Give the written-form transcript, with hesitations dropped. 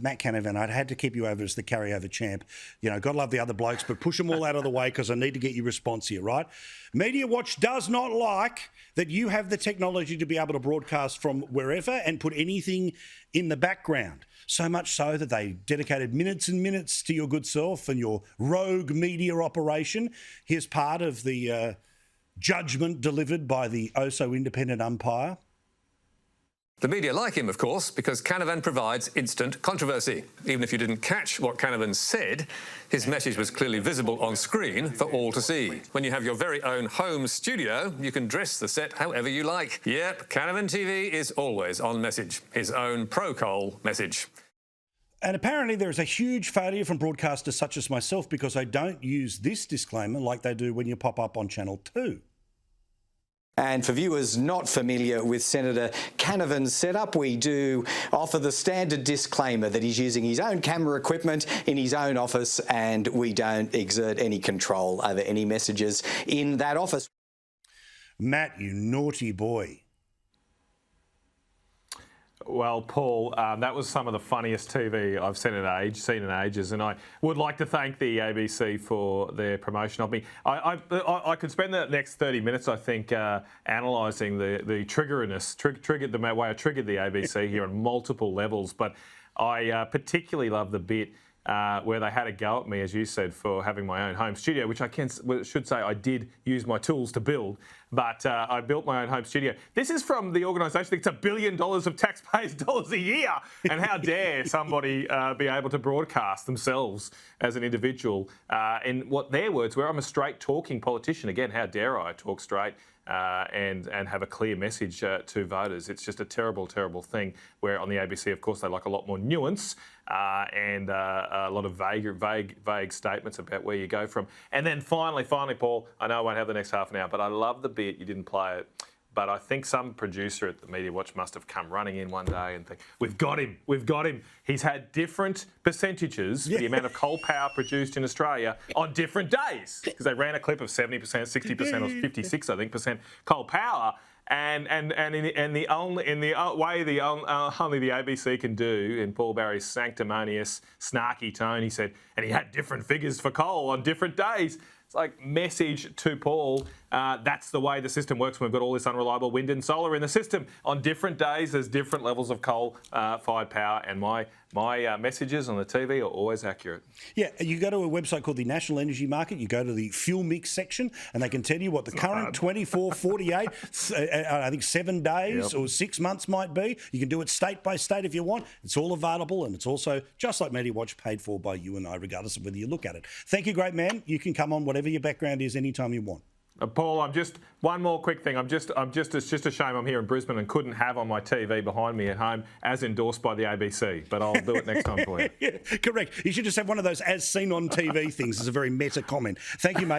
Matt Canavan, I'd had to keep you over as the carryover champ. You know, got to love the other blokes, but push them all out of the way because I need to get your response here, right? Media Watch does not like that you have the technology to be able to broadcast from wherever and put anything in the background. So much so that they dedicated minutes and minutes to your good self and your rogue media operation. Here's part of the judgment delivered by the oh-so-independent umpire. The media like him, of course, because Canavan provides instant controversy. Even if you didn't catch what Canavan said, his message was clearly visible on screen for all to see. When you have your very own home studio, you can dress the set however you like. Yep, Canavan TV is always on message. His own pro-coal message. And apparently there is a huge failure from broadcasters such as myself because they don't use this disclaimer like they do when you pop up on Channel 2. And for viewers not familiar with Senator Canavan's setup, we do offer the standard disclaimer that he's using his own camera equipment in his own office and we don't exert any control over any messages in that office. Matt, you naughty boy. Well, Paul, that was some of the funniest TV I've seen in ages, and I would like to thank the ABC for their promotion of me. I could spend the next 30 minutes, I think, analysing the the way I triggered the ABC here on multiple levels, but I particularly love the bit where they had a go at me, as you said, for having my own home studio, which should say I did use my tools to build, but I built my own home studio. This is from the organisation that's $1 billion of taxpayers' dollars a year. And how dare somebody be able to broadcast themselves as an individual in what their words were, I'm a straight talking politician. Again, how dare I talk straight and have a clear message to voters. It's just a terrible, terrible thing where on the ABC, of course, they like a lot more nuance and a lot of vague statements about where you go from. And then finally, Paul, I know I won't have the next half an hour, but I love the bit, you didn't play it, but I think some producer at the Media Watch must have come running in one day and think, we've got him. He's had different percentages for the amount of coal power produced in Australia on different days, because they ran a clip of 70%, 60% or 56, I think, percent coal power. And the only way only the ABC can do, in Paul Barry's sanctimonious, snarky tone, he said, and he had different figures for coal on different days. It's like, message to Paul, that's the way the system works. We've got all this unreliable wind and solar in the system. On different days, there's different levels of coal-fired power, and my messages on the TV are always accurate. Yeah, you go to a website called the National Energy Market, you go to the fuel mix section, and they can tell you what the current 24, 48, I think 7 days or 6 months might be. You can do it state by state if you want. It's all available, and it's also, just like Media Watch, paid for by you and I, regardless of whether you look at it. Thank you, great man. You can come on, whatever your background is, anytime you want. Paul, one more quick thing. It's just a shame I'm here in Brisbane and couldn't have on my TV behind me at home as endorsed by the ABC, but I'll do it next time for you. Yeah, correct. You should just have one of those as seen on TV things as a very meta comment. Thank you, mate.